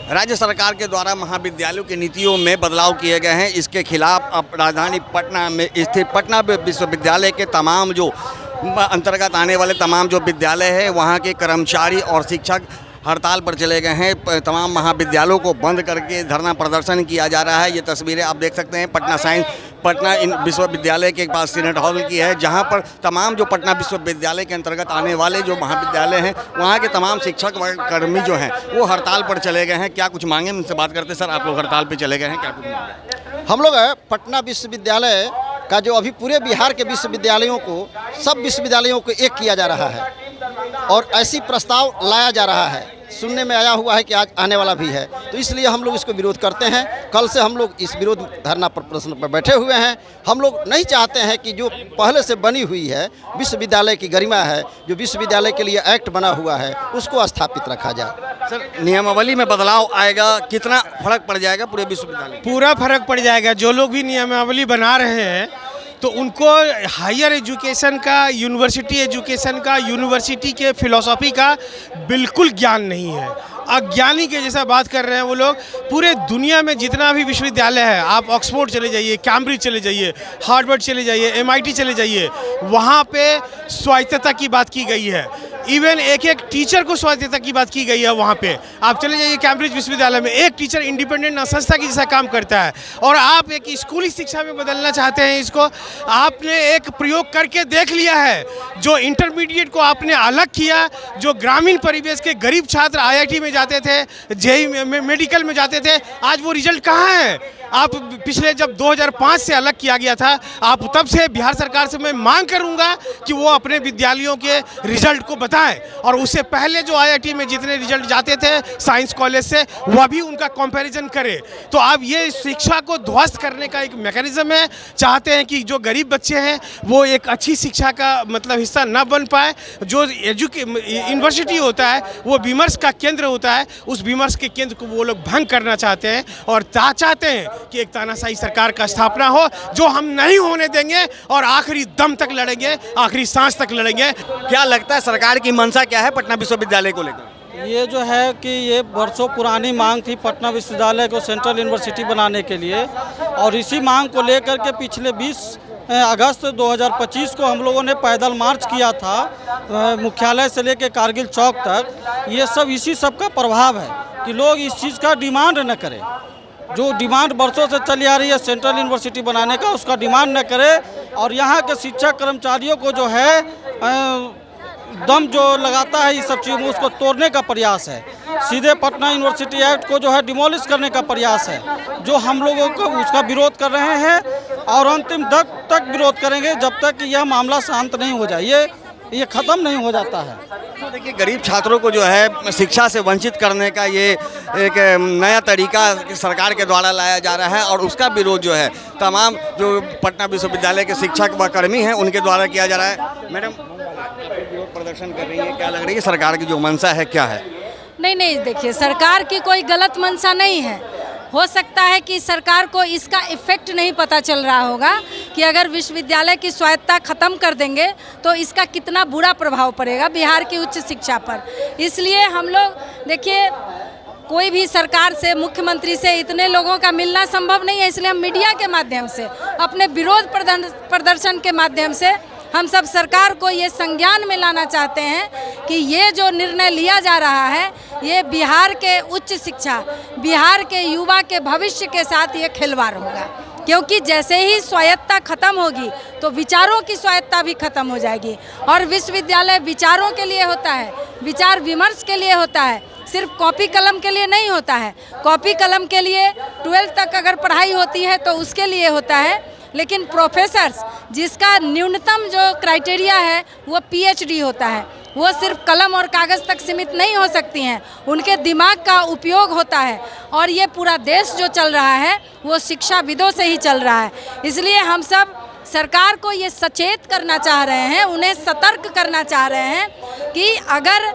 राज्य सरकार के द्वारा महाविद्यालयों की नीतियों में बदलाव किए गए हैं। इसके खिलाफ अब राजधानी पटना में स्थित पटना विश्वविद्यालय के तमाम जो अंतर्गत आने वाले तमाम जो विद्यालय है वहाँ के कर्मचारी और शिक्षक हड़ताल पर चले गए हैं। तमाम महाविद्यालयों को बंद करके धरना प्रदर्शन किया जा रहा है। ये तस्वीरें आप देख सकते हैं पटना विश्वविद्यालय के पास सीनेट हॉल की है, जहां पर तमाम जो पटना विश्वविद्यालय के अंतर्गत आने वाले जो महाविद्यालय हैं वहां के तमाम शिक्षक व कर्मी जो हैं वो हड़ताल पर चले गए हैं। क्या कुछ मांगे उनसे बात करते। सर, आप लोग हड़ताल पर चले गए हैं, क्या कुछ मांगे? हम लोग पटना विश्वविद्यालय का जो अभी पूरे बिहार के विश्वविद्यालयों को, सब विश्वविद्यालयों को एक किया जा रहा है और ऐसी प्रस्ताव लाया जा रहा है, सुनने में आया हुआ है कि आज आने वाला भी है। तो इसलिए हम लोग इसको विरोध करते हैं। कल से हम लोग इस विरोध धरना प्रदर्शन पर बैठे हुए हैं। हम लोग नहीं चाहते हैं कि जो पहले से बनी हुई है विश्वविद्यालय की गरिमा है, जो विश्वविद्यालय के लिए एक्ट बना हुआ है, उसको स्थापित रखा जाए। सर, नियमावली में बदलाव आएगा, कितना फर्क पड़ जाएगा पूरे विश्वविद्यालय? पूरा फर्क पड़ जाएगा। जो लोग भी नियमावली बना रहे हैं तो उनको हायर एजुकेशन का, यूनिवर्सिटी एजुकेशन का, यूनिवर्सिटी के फिलॉसफी का बिल्कुल ज्ञान नहीं है। अज्ञानी के जैसा बात कर रहे हैं वो लोग। पूरे दुनिया में जितना भी विश्वविद्यालय है, आप ऑक्सफोर्ड चले जाइए, कैम्ब्रिज चले जाइए, हार्वर्ड चले जाइए, MIT चले जाइए, वहाँ पे स्वायत्तता की बात की गई है। इवन एक टीचर को स्वायत्तता की बात की गई है वहाँ पे। आप चले जाइए कैम्ब्रिज विश्वविद्यालय में, एक टीचर इंडिपेंडेंट संस्था की जैसा काम करता है। और आप एक स्कूली शिक्षा में बदलना चाहते हैं इसको। आपने एक प्रयोग करके देख लिया है। जो इंटरमीडिएट को आपने अलग किया, जो ग्रामीण परिवेश के गरीब छात्र IIT में जाते थे, JEE मेडिकल में जाते थे, आज वो रिजल्ट कहाँ है? आप पिछले जब 2005 से अलग किया गया था, आप तब से बिहार सरकार से मैं मांग करूंगा कि वो अपने विद्यालयों के रिजल्ट को बताएं। और उससे पहले जो IIT में जितने रिजल्ट जाते थे साइंस कॉलेज से, वह भी उनका कंपैरिजन करे। तो आप ये शिक्षा को ध्वस्त करने का एक मैकेनिज्म है। चाहते हैं कि जो गरीब बच्चे हैं वो एक अच्छी शिक्षा का मतलब हिस्सा न बन पाए। जो यूनिवर्सिटी होता है वो विमर्श का केंद्र होता है, उस विमर्श के केंद्र को वो लोग भंग करना चाहते हैं और चाहते हैं कि एक तानाशाही सरकार का स्थापना हो, जो हम नहीं होने देंगे और आखिरी दम तक लड़ेंगे, आखिरी सांस तक लड़ेंगे। क्या लगता है सरकार की मंशा क्या है पटना विश्वविद्यालय को लेकर? ये जो है कि ये वर्षों पुरानी मांग थी पटना विश्वविद्यालय को सेंट्रल यूनिवर्सिटी बनाने के लिए, और इसी मांग को लेकर के पिछले 20 अगस्त 2025 को हम लोगों ने पैदल मार्च किया था मुख्यालय से लेकर कारगिल चौक तक। ये सब इसी सब का प्रभाव है कि लोग इस चीज़ का डिमांड न करें। जो डिमांड वर्षों से चली आ रही है सेंट्रल यूनिवर्सिटी बनाने का, उसका डिमांड न करे। और यहाँ के शिक्षक कर्मचारियों को जो है दम जो लगाता है इस सब चीज़ में, उसको तोड़ने का प्रयास है। सीधे पटना यूनिवर्सिटी एक्ट को जो है डिमोलिश करने का प्रयास है, जो हम लोगों को उसका विरोध कर रहे हैं और अंतिम तक विरोध करेंगे जब तक यह मामला शांत नहीं हो जाए, ये ख़त्म नहीं हो जाता है। तो देखिए, गरीब छात्रों को जो है शिक्षा से वंचित करने का ये एक नया तरीका सरकार के द्वारा लाया जा रहा है और उसका विरोध जो है तमाम जो पटना विश्वविद्यालय के शिक्षक व कर्मी हैं उनके द्वारा किया जा रहा है। मैडम, विरोध प्रदर्शन कर रही है, क्या लग रही है सरकार की जो मंशा है क्या है? नहीं, देखिए, सरकार की कोई गलत मंशा नहीं है। हो सकता है कि सरकार को इसका इफ़ेक्ट नहीं पता चल रहा होगा कि अगर विश्वविद्यालय की स्वायत्तता ख़त्म कर देंगे तो इसका कितना बुरा प्रभाव पड़ेगा बिहार की उच्च शिक्षा पर। इसलिए हम लोग, देखिए, कोई भी सरकार से, मुख्यमंत्री से इतने लोगों का मिलना संभव नहीं है। इसलिए हम मीडिया के माध्यम से, अपने विरोध प्रदर्शन के माध्यम से हम सब सरकार को ये संज्ञान में लाना चाहते हैं कि ये जो निर्णय लिया जा रहा है ये बिहार के उच्च शिक्षा, बिहार के युवा के भविष्य के साथ ये खिलवाड़ होगा। क्योंकि जैसे ही स्वायत्तता खत्म होगी तो विचारों की स्वायत्तता भी खत्म हो जाएगी। और विश्वविद्यालय विचारों के लिए होता है, विचार विमर्श के लिए होता है, सिर्फ कॉपी कलम के लिए नहीं होता है। कॉपी कलम के लिए 12th तक अगर पढ़ाई होती है तो उसके लिए होता है, लेकिन प्रोफेसर्स जिसका न्यूनतम जो क्राइटेरिया है वो PhD होता है, वो सिर्फ कलम और कागज़ तक सीमित नहीं हो सकती हैं, उनके दिमाग का उपयोग होता है। और ये पूरा देश जो चल रहा है वो शिक्षाविदों से ही चल रहा है। इसलिए हम सब सरकार को ये सचेत करना चाह रहे हैं, उन्हें सतर्क करना चाह रहे हैं कि अगर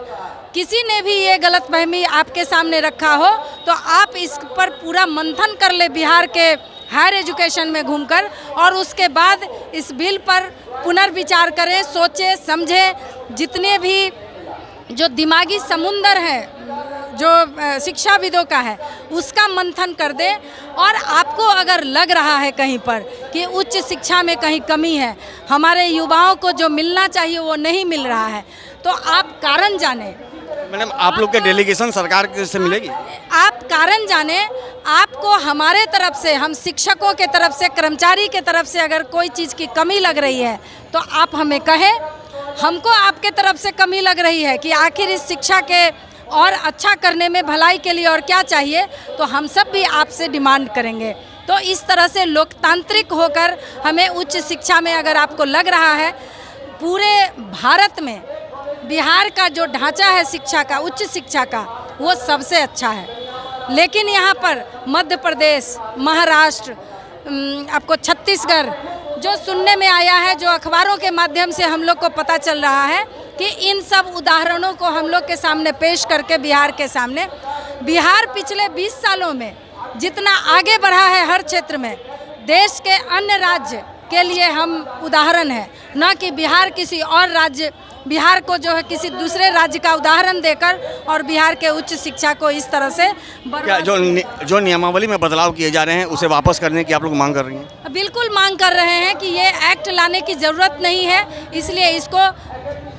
किसी ने भी ये गलतफहमी आपके सामने रखा हो तो आप इस पर पूरा मंथन कर ले बिहार के हायर एजुकेशन में घूमकर, और उसके बाद इस बिल पर पुनर्विचार करें, सोचें, समझें। जितने भी जो दिमागी समुंदर है जो शिक्षाविदों का है उसका मंथन कर दे। और आपको अगर लग रहा है कहीं पर कि उच्च शिक्षा में कहीं कमी है, हमारे युवाओं को जो मिलना चाहिए वो नहीं मिल रहा है, तो आप कारण जाने। मैडम, आप लोग के डेलीगेशन सरकार से मिलेगी? आप कारण जाने, आपको हमारे तरफ से, हम शिक्षकों के तरफ से, कर्मचारी के तरफ से अगर कोई चीज़ की कमी लग रही है तो आप हमें कहें। हमको आपके तरफ से कमी लग रही है कि आखिर इस शिक्षा के और अच्छा करने में, भलाई के लिए और क्या चाहिए, तो हम सब भी आपसे डिमांड करेंगे। तो इस तरह से लोकतांत्रिक होकर हमें उच्च शिक्षा में, अगर आपको लग रहा है पूरे भारत में बिहार का जो ढांचा है शिक्षा का, उच्च शिक्षा का, वो सबसे अच्छा है। लेकिन यहाँ पर मध्य प्रदेश, महाराष्ट्र, आपको छत्तीसगढ़, जो सुनने में आया है, जो अखबारों के माध्यम से हम लोग को पता चल रहा है कि इन सब उदाहरणों को हम लोग के सामने पेश करके बिहार के सामने, बिहार पिछले 20 सालों में जितना आगे बढ़ा है हर क्षेत्र में, देश के अन्य राज्य के लिए हम उदाहरण है, न कि बिहार किसी और राज्य, बिहार को जो है किसी दूसरे राज्य का उदाहरण देकर और बिहार के उच्च शिक्षा को इस तरह से क्या जो नियमावली में बदलाव किए जा रहे हैं उसे वापस करने की आप लोग मांग कर रही हैं? बिल्कुल मांग कर रहे हैं कि ये एक्ट लाने की ज़रूरत नहीं है, इसलिए इसको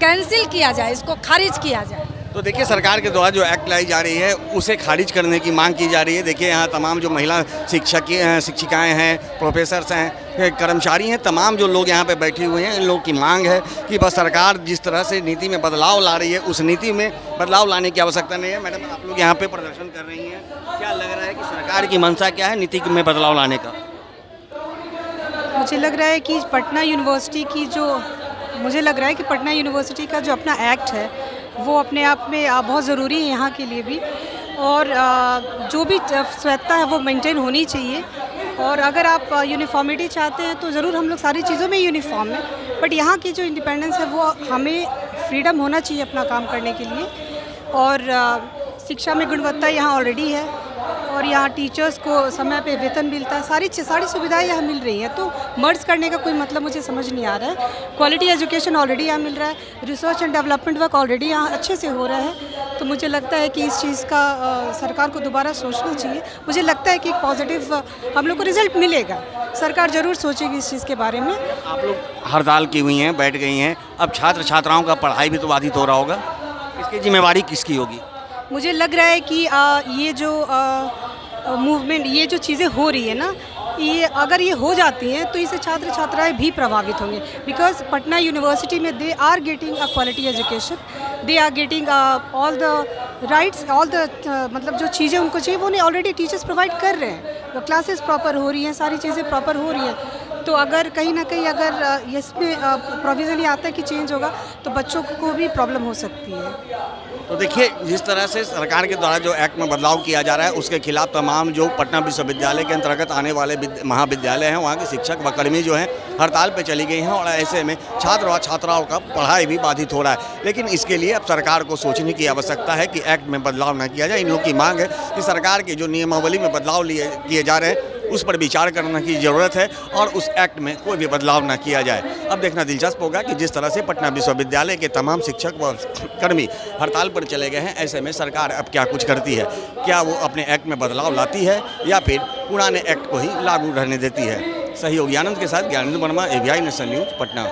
कैंसिल किया जाए, इसको खारिज किया जाए। तो देखिए, सरकार के द्वारा जो एक्ट लाई जा रही है उसे खारिज करने की मांग की जा रही है। देखिए, यहाँ तमाम जो महिला शिक्षिकाएँ हैं, प्रोफेसर्स हैं, कर्मचारी हैं, तमाम जो लोग यहाँ पे बैठे हुए हैं, इन लोगों की मांग है कि बस सरकार जिस तरह से नीति में बदलाव ला रही है उस नीति में बदलाव लाने की आवश्यकता नहीं है। मैडम, आप लोग यहाँ पे प्रदर्शन कर रही हैं, क्या लग रहा है कि सरकार की मंशा क्या है नीति में बदलाव लाने का? मुझे लग रहा है कि पटना यूनिवर्सिटी का जो अपना एक्ट है वो अपने आप में बहुत ज़रूरी है यहाँ के लिए भी, और जो भी स्वायत्तता है वो मेंटेन होनी चाहिए। और अगर आप यूनिफॉर्मिटी चाहते हैं तो ज़रूर हम लोग सारी चीज़ों में यूनिफॉर्म है, बट यहाँ की जो इंडिपेंडेंस है वो हमें फ्रीडम होना चाहिए अपना काम करने के लिए। और शिक्षा में गुणवत्ता यहाँ ऑलरेडी है, और यहाँ टीचर्स को समय पे वेतन मिलता है, सारी सुविधाएं यहाँ मिल रही हैं, तो मर्ज करने का कोई मतलब मुझे समझ नहीं आ रहा है। क्वालिटी एजुकेशन ऑलरेडी यहाँ मिल रहा है, research and development work already यहाँ अच्छे से हो रहा है। तो मुझे लगता है कि इस चीज़ का सरकार को दोबारा सोचना चाहिए। मुझे लगता है कि एक पॉजिटिव हम लोग को रिजल्ट मिलेगा, सरकार ज़रूर सोचेगी इस चीज़ के बारे में। आप लोग हड़ताल की हुई हैं, बैठ गई हैं, अब छात्र छात्राओं का पढ़ाई भी तो बाधित हो रहा होगा, इसकी जिम्मेवारी किसकी होगी? मुझे लग रहा है कि ये जो मूवमेंट, ये जो चीज़ें हो रही है ना, ये अगर ये हो जाती हैं तो इससे छात्र छात्राएं भी प्रभावित होंगे। बिकॉज पटना यूनिवर्सिटी में they are getting a quality education, they are getting all the rights, all the मतलब जो चीज़ें उनको चाहिए वो उन्हें ऑलरेडी टीचर्स प्रोवाइड कर रहे हैं, वो क्लासेस प्रॉपर हो रही हैं, सारी चीज़ें प्रॉपर हो रही हैं। तो अगर कहीं ना कहीं अगर इसमें प्रोविज़न ये आता है कि चेंज होगा तो बच्चों को भी प्रॉब्लम हो सकती है। तो देखिए, जिस तरह से सरकार के द्वारा जो एक्ट में बदलाव किया जा रहा है उसके खिलाफ तमाम जो पटना विश्वविद्यालय के अंतर्गत आने वाले महाविद्यालय हैं, वहाँ के शिक्षक व कर्मी जो हैं हड़ताल पे चली गई हैं, और ऐसे में छात्र व छात्राओं का पढ़ाई भी बाधित हो रहा है। लेकिन इसके लिए अब सरकार को सोचने की आवश्यकता है कि एक्ट में बदलाव न किया जाए। इन लोग की मांग है कि सरकार की जो नियमावली में बदलाव किए जा रहे हैं उस पर विचार करने की ज़रूरत है और उस एक्ट में कोई भी बदलाव न किया जाए। अब देखना दिलचस्प होगा कि जिस तरह से पटना विश्वविद्यालय के तमाम शिक्षक व कर्मी हड़ताल पर चले गए हैं, ऐसे में सरकार अब क्या कुछ करती है, क्या वो अपने एक्ट में बदलाव लाती है या फिर पुराने एक्ट को ही लागू रहने देती है। सहयोगी आनंद के साथ Gyanendra Verma, AVI nation news, Patna.